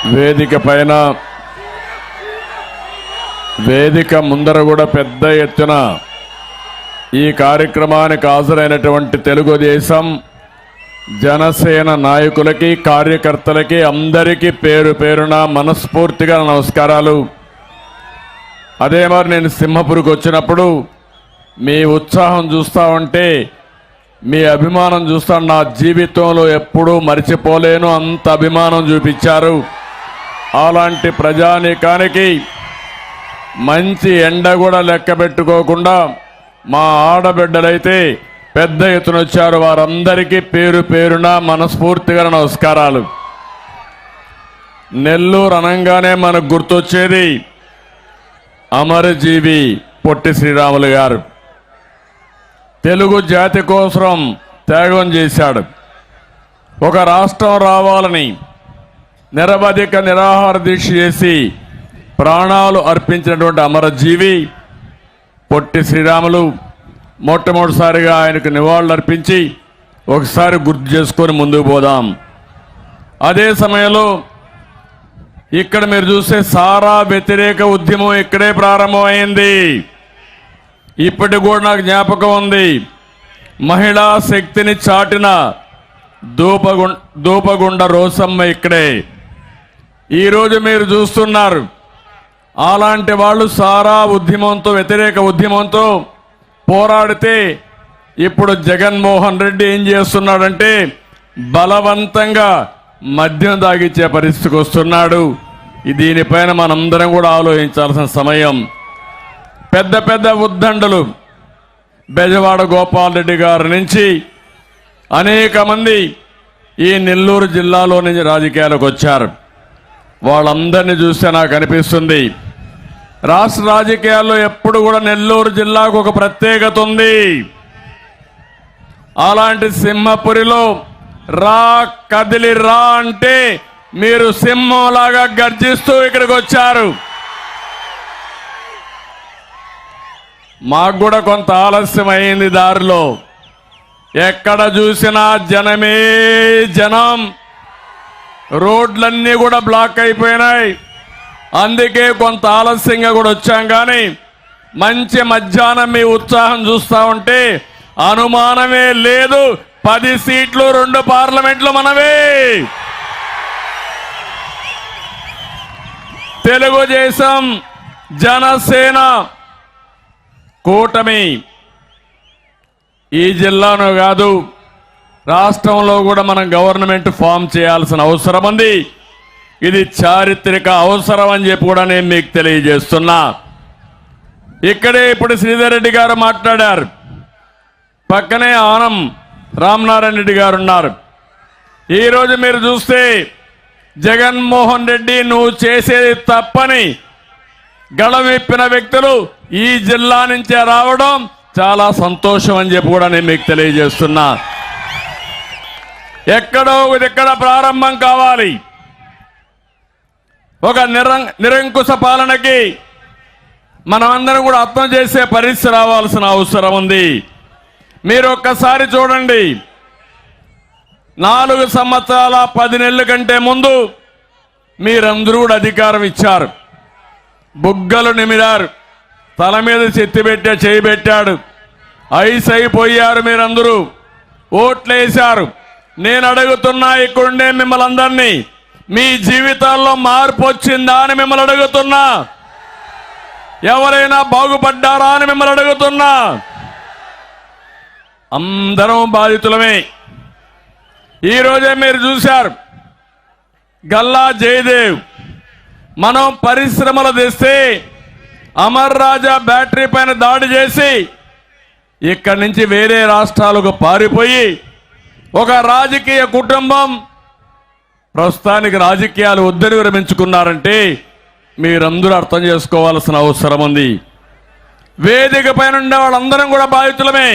వేదిక పైన వేదిక ముందర కూడా పెద్ద ఎత్తున ఈ కార్యక్రమానికి హాజరైనటువంటి తెలుగుదేశం జనసేన నాయకులకి కార్యకర్తలకి అందరికీ పేరు పేరున మనస్ఫూర్తిగా నమస్కారాలు. అదే మరి నేను సింహపురికి వచ్చినప్పుడు మీ ఉత్సాహం చూస్తా ఉంటే మీ అభిమానం చూస్తా నా జీవితంలో ఎప్పుడూ మర్చిపోలేను, అంత అభిమానం చూపించారు. అలాంటి ప్రజానీకానికి మంచి ఎండ కూడా లెక్క పెట్టుకోకుండా మా ఆడబిడ్డలైతే పెద్ద ఎత్తున వచ్చారు. వారందరికీ పేరు పేరున మనస్ఫూర్తిగా నమస్కారాలు. నెల్లూరు అనగానే మనకు గుర్తొచ్చేది అమరజీవి పొట్టి శ్రీరాములు గారు. తెలుగు జాతి కోసం త్యాగం చేశాడు. ఒక రాష్ట్రం రావాలని నిరవధిక నిరాహార దీక్ష చేసి ప్రాణాలు అర్పించినటువంటి అమరజీవి పొట్టి శ్రీరాములు. మొట్టమొదటిసారిగా ఆయనకు నివాళులు అర్పించి ఒకసారి గుర్తు చేసుకొని ముందుకు పోదాం. అదే సమయంలో ఇక్కడ మీరు చూసే సారా వ్యతిరేక ఉద్యమం ఇక్కడే ప్రారంభమైంది. ఇప్పటికి కూడా నాకు జ్ఞాపకం ఉంది. మహిళా శక్తిని చాటిన దూపగుండ రోసమ్మ ఇక్కడే. ఈరోజు మీరు చూస్తున్నారు అలాంటి వాళ్ళు సారా ఉద్యమంతో వ్యతిరేక ఉద్యమంతో పోరాడితే ఇప్పుడు జగన్మోహన్ రెడ్డి ఏం చేస్తున్నాడంటే బలవంతంగా మద్యం తాగిచ్చే పరిస్థితికి వస్తున్నాడు. దీనిపైన మనందరం కూడా ఆలోచించాల్సిన సమయం. పెద్ద పెద్ద ఉద్దండలు బెజవాడ గోపాల్ రెడ్డి గారి నుంచి అనేక మంది ఈ నెల్లూరు జిల్లాలో నుంచి రాజకీయాలకు వచ్చారు. వాళ్ళందరినీ చూస్తే నాకు అనిపిస్తుంది రాష్ట్ర రాజకీయాల్లో ఎప్పుడు కూడా నెల్లూరు జిల్లాకు ఒక ప్రత్యేకత ఉంది. అలాంటి సింహపురిలో రా కదిలి రా అంటే మీరు సింహంలాగా గర్జిస్తూ ఇక్కడికి వచ్చారు. మాకు కూడా కొంత ఆలస్యం అయింది దారిలో. ఎక్కడ చూసినా జనమే జనం, రోడ్లన్నీ కూడా బ్లాక్ అయిపోయినాయి. అందుకే కొంత ఆలస్యంగా కూడా వచ్చాం. కానీ మంచి మధ్యాహ్నం మీ ఉత్సాహం చూస్తా ఉంటే అనుమానమే లేదు 10 సీట్లు 2 పార్లమెంట్లు మనవే. తెలుగుదేశం జనసేన కూటమి ఈ జిల్లాలో కాదు రాష్ట్రంలో కూడా మనం గవర్నమెంట్ ఫామ్ చేయాల్సిన అవసరం ఉంది. ఇది చారిత్రక అవసరం అని చెప్పి కూడా నేను మీకు తెలియజేస్తున్నా. ఇక్కడే ఇప్పుడు శ్రీధర్ రెడ్డి గారు మాట్లాడారు. పక్కనే ఆనం రామనారాయణ రెడ్డి గారు ఉన్నారు. ఈరోజు మీరు చూస్తే జగన్మోహన్ రెడ్డి నువ్వు చేసేది తప్పని గళమెప్పిన వ్యక్తులు ఈ జిల్లా నుంచే రావడం చాలా సంతోషం అని చెప్పి కూడా నేను మీకు తెలియజేస్తున్నా. ఎక్కడో ఇక్కడ ప్రారంభం కావాలి. ఒక నిరంకుశ పాలనకి మనమందరం కూడా అర్థం చేసే పరిస్థితి రావాల్సిన అవసరం ఉంది. మీరు ఒక్కసారి చూడండి, 4 సంవత్సరాల 10 నెలల కంటే ముందు మీరందరూ కూడా అధికారం ఇచ్చారు. బుగ్గలు నిమిరారు, తల మీద చేయి పెట్టాడు, ఐస్ అయిపోయారు. మీరందరూ ఓట్లేశారు. నేను అడుగుతున్నా ఇక్కడుండే మిమ్మల్ని అందరినీ, మీ జీవితాల్లో మార్పు వచ్చిందా అని మిమ్మల్ని అడుగుతున్నా. ఎవరైనా బాగుపడ్డారా అని మిమ్మల్ని అడుగుతున్నా. అందరం బాధితులమే. ఈరోజే మీరు చూశారు గల్లా జయదేవ్ మనం పరిశ్రమలు తెస్తే అమర్ రాజా బ్యాటరీ పైన దాడి చేసి ఇక్కడి నుంచి వేరే రాష్ట్రాలకు పారిపోయి ఒక రాజకీయ కుటుంబం ప్రస్తుతానికి రాజకీయాలు వద్దని విరమించుకున్నారంటే మీరందరూ అర్థం చేసుకోవాల్సిన అవసరం ఉంది. వేదిక పైన ఉండే వాళ్ళందరం కూడా బాధితులమే.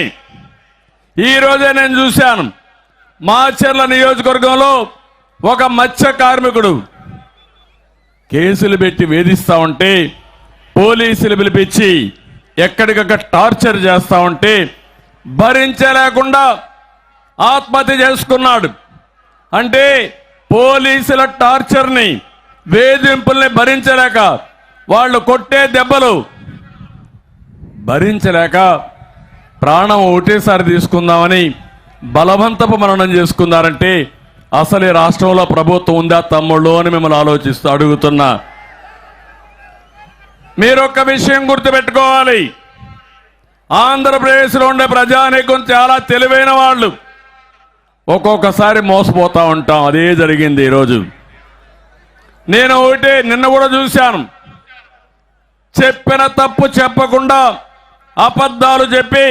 ఈరోజే నేను చూశాను మాచర్ల నియోజకవర్గంలో ఒక మత్స్య కార్మికుడు కేసులు పెట్టి వేధిస్తా ఉంటే పోలీసులు పిలిపించి ఎక్కడికక్కడ టార్చర్ చేస్తా ఉంటే భరించలేకుండా ఆత్మహత్య చేసుకున్నాడు. అంటే పోలీసుల టార్చర్ని వేధింపుల్ని భరించలేక, వాళ్ళు కొట్టే దెబ్బలు భరించలేక ప్రాణం ఒకటేసారి తీసుకుందామని బలవంతపు మరణం చేసుకున్నారంటే అసలు ఈ రాష్ట్రంలో ప్రభుత్వం ఉందా తమ్ముళ్ళు అని మిమ్మల్ని ఆలోచిస్తూ అడుగుతున్నా. మీరొక్క విషయం గుర్తుపెట్టుకోవాలి, ఆంధ్రప్రదేశ్లో ఉండే ప్రజానీకం చాలా తెలివైన వాళ్ళు. ఒక్కొక్కసారి మోసపోతూ ఉంటాం. అదే జరిగింది ఈరోజు. నేను ఒకటే నిన్న కూడా చూశాను, చెప్పిన తప్పు చెప్పకుండా అబద్ధాలు చెప్పి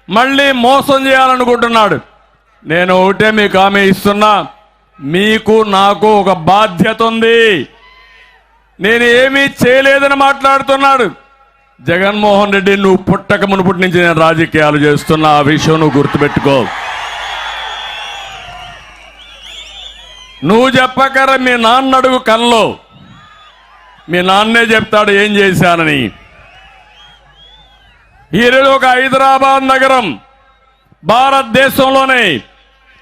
మళ్ళీ మోసం చేయాలనుకుంటున్నాడు. నేను ఒకటే మీకు హామీ ఇస్తున్నా, మీకు నాకు ఒక బాధ్యత ఉంది. నేను ఏమీ చేయలేదని మాట్లాడుతున్నాడు జగన్మోహన్ రెడ్డి. నువ్వు పుట్టక మునుపటి నుంచి నేను రాజకీయాలు చేస్తున్నా, ఆ విషయం నువ్వు గుర్తుపెట్టుకో. నువ్వు చెప్పకర మీ నాన్న అడుగు కల్లో, మీ నాన్నే చెప్తాడు ఏం చేశానని. ఈరోజు ఒక హైదరాబాద్ నగరం భారతదేశంలోనే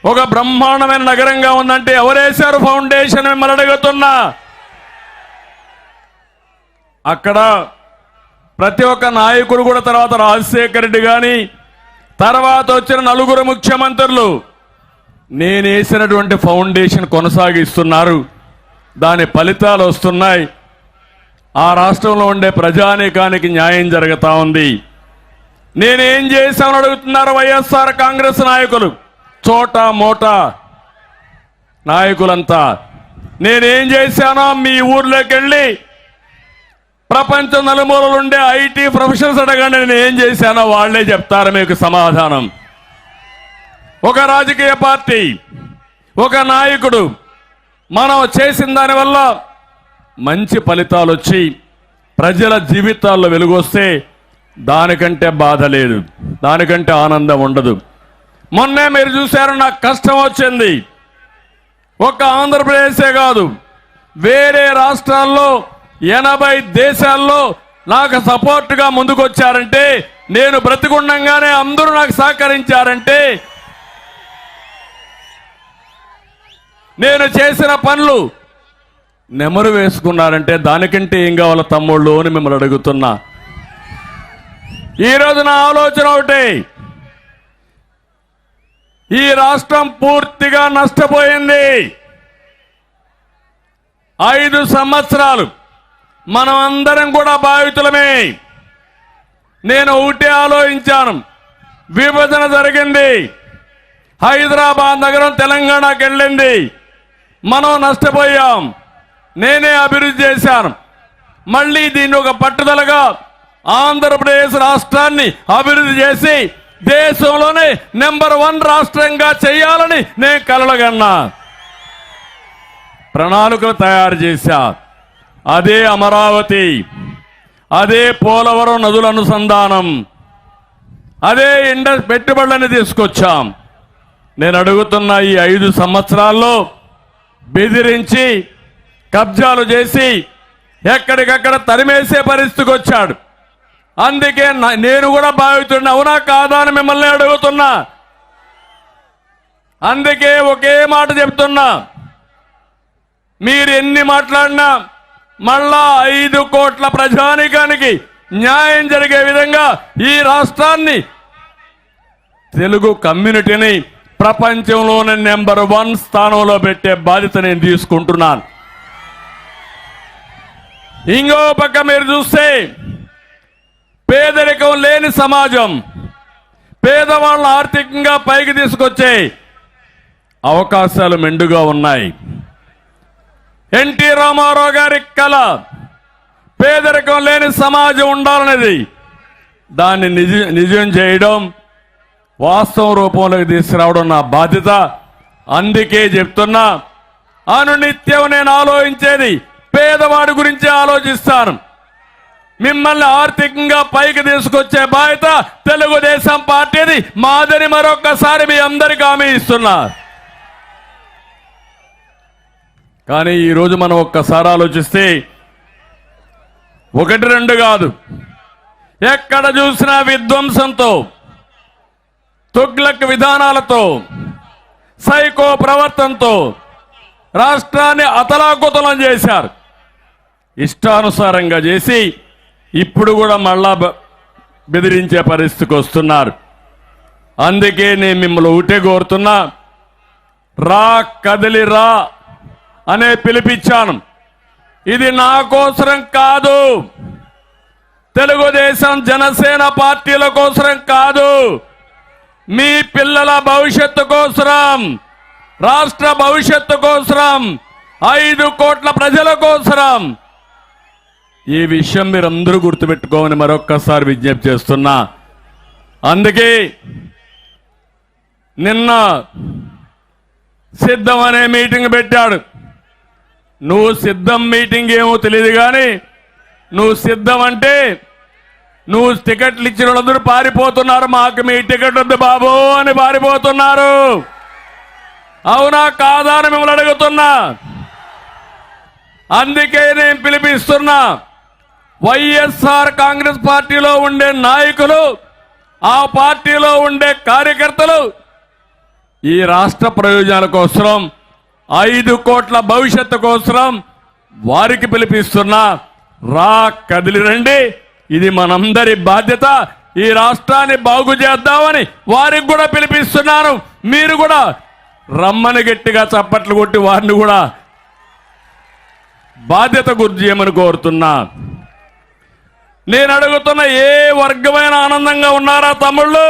ఒక బ్రహ్మాండమైన నగరంగా ఉందంటే ఎవరేశారు ఫౌండేషన్ మిమ్మల్ని అడుగుతున్నా. అక్కడ ప్రతి ఒక్క నాయకుడు కూడా, తర్వాత రాజశేఖర రెడ్డి కానీ తర్వాత వచ్చిన నలుగురు ముఖ్యమంత్రులు నేను వేసినటువంటి ఫౌండేషన్ కొనసాగిస్తున్నారు. దాని ఫలితాలు వస్తున్నాయి. ఆ రాష్ట్రంలో ఉండే ప్రజానీకానికి న్యాయం జరుగుతూ ఉంది. నేనేం చేశామని అడుగుతున్నారు వైఎస్ఆర్ కాంగ్రెస్ నాయకులు, చోటా మోటా నాయకులంతా. నేనేం చేశానో మీ ఊర్లోకి వెళ్ళి ప్రపంచ నలుమూలలు ఉండే ఐటీ ప్రొఫెషనల్స్ అడగండి, నేను ఏం చేశానో వాళ్లే చెప్తారు మీకు సమాధానం. ఒక రాజకీయ పార్టీ, ఒక నాయకుడు మనం చేసిన దానివల్ల మంచి ఫలితాలు వచ్చి ప్రజల జీవితాల్లో వెలుగొస్తే దానికంటే బాధ లేదు, దానికంటే ఆనందం ఉండదు. మొన్నే మీరు చూశారు, నాకు కష్టం వచ్చింది. ఒక్క ఆంధ్రప్రదేశే కాదు, వేరే రాష్ట్రాల్లో 80 దేశాల్లో నాకు సపోర్ట్గా ముందుకొచ్చారంటే, నేను బ్రతికుండంగానే అందరూ నాకు సహకరించారంటే, నేను చేసిన పనులు నెమరు వేసుకున్నారంటే దానికంటే ఏం కావాలో తమ్ముళ్ళు అని మిమ్మల్ని అడుగుతున్నా. ఈరోజు నా ఆలోచన ఒకటి, ఈ రాష్ట్రం పూర్తిగా నష్టపోయింది. 5 సంవత్సరాలు మనం అందరం కూడా బాధితులమే. నేను ఒకటే ఆలోచించాను, విభజన జరిగింది, హైదరాబాద్ నగరం తెలంగాణకి వెళ్ళింది, మనం నష్టపోయాం. నేనే అభివృద్ధి చేశాను. మళ్ళీ దీన్ని ఒక పట్టుదలగా ఆంధ్రప్రదేశ్ రాష్ట్రాన్ని అభివృద్ధి చేసి దేశంలోనే నెంబర్ 1 రాష్ట్రంగా చేయాలని నేను కలలుగన్నా. ప్రణాళికలు తయారు చేశా. అదే అమరావతి, అదే పోలవరం నదుల అనుసంధానం, అదే పెట్టుబడులని తీసుకొచ్చాం. నేను అడుగుతున్న ఈ 5 సంవత్సరాల్లో బెదిరించి కబ్జాలు చేసి ఎక్కడికక్కడ తరిమేసే పరిస్థితికి వచ్చాడు. అందుకే నేను కూడా బాధితుడిని, అవునా కాదా అని మిమ్మల్ని అడుగుతున్నా. అందుకే ఒకే మాట చెప్తున్నా, మీరు ఎన్ని మాట్లాడినా మళ్ళా 5 కోట్ల ప్రజానీకానికి న్యాయం జరిగే విధంగా ఈ రాష్ట్రాన్ని, తెలుగు కమ్యూనిటీని ప్రపంచంలోనే నెంబర్ 1 స్థానంలో పెట్టే బాధ్యత నేను తీసుకుంటున్నాను. ఇంకో పక్క మీరు చూస్తే పేదరికం లేని సమాజం, పేదవాళ్ళని ఆర్థికంగా పైకి తీసుకొచ్చే అవకాశాలు మెండుగా ఉన్నాయి. ఎన్టీ రామారావు గారి కళ పేదరికం లేని సమాజం ఉండాలనేది. దాన్ని నిజం చేయడం, వాస్తవ రూపంలోకి తీసుకురావడం నా బాధ్యత. అందుకే చెప్తున్నా, అనునిత్యం నేను ఆలోచించేది పేదవాడి గురించి ఆలోచిస్తాను. మిమ్మల్ని ఆర్థికంగా పైకి తీసుకొచ్చే బాధ్యత తెలుగుదేశం పార్టీది, మాదని మరొక్కసారి మీ అందరికీ హామీ ఇస్తున్నా. కానీ ఈరోజు మనం ఒక్కసారి ఆలోచిస్తే 1, 2 కాదు, ఎక్కడ చూసినా విధ్వంసంతో, తుగ్లక్ విధానాలతో, సైకో ప్రవర్తనతో రాష్ట్రాన్ని అతలాకుతలం చేశారు. ఇష్టానుసారంగా చేసి ఇప్పుడు కూడా మళ్ళా బెదిరించే పరిస్థితికి వస్తున్నారు. అందుకే నేను మిమ్మల్ని ఒకటే కోరుతున్నా, రా కదిలి రా అనే పిలిపించాను. ఇది నా కోసరం కాదు, తెలుగుదేశం జనసేన పార్టీల కోసరం కాదు, మీ పిల్లల భవిష్యత్తు కోసరం, రాష్ట్ర భవిష్యత్తు కోసరం, 5 కోట్ల ప్రజల కోసరం. ఈ విషయం మీరందరూ గుర్తుపెట్టుకోమని మరొక్కసారి విజ్ఞప్తి చేస్తున్నా. అందుకే నిన్న సిద్ధం అనే మీటింగ్ పెట్టాడు. నువ్వు సిద్ధం మీటింగ్ ఏమో తెలియదు కానీ నువ్వు సిద్ధం అంటే నువ్వు టికెట్లు ఇచ్చిన వాళ్ళందరూ పారిపోతున్నారు. మాకు మీ టికెట్ వద్దు బాబు అని పారిపోతున్నారు. అవునా కాదా అని మిమ్మల్ని అడుగుతున్నా. అందుకే నేను పిలిపిస్తున్నా, వైఎస్ఆర్ కాంగ్రెస్ పార్టీలో ఉండే నాయకులు, ఆ పార్టీలో ఉండే కార్యకర్తలు ఈ రాష్ట్ర ప్రయోజనాల కోసం, 5 కోట్ల భవిష్యత్తు కోసం వారికి పిలిపిస్తున్నా, రా కదిలి రండి, ఇది మనందరి బాధ్యత, ఈ రాష్ట్రాన్ని బాగు చేద్దామని వారికి కూడా పిలిపిస్తున్నాను. మీరు కూడా రమ్మని గట్టిగా చప్పట్లు కొట్టి వారిని కూడా బాధ్యత గుర్తు చేయమని కోరుతున్నా. నేను అడుగుతున్న, ఏ వర్గమైన ఆనందంగా ఉన్నారా తమ్ముళ్ళు?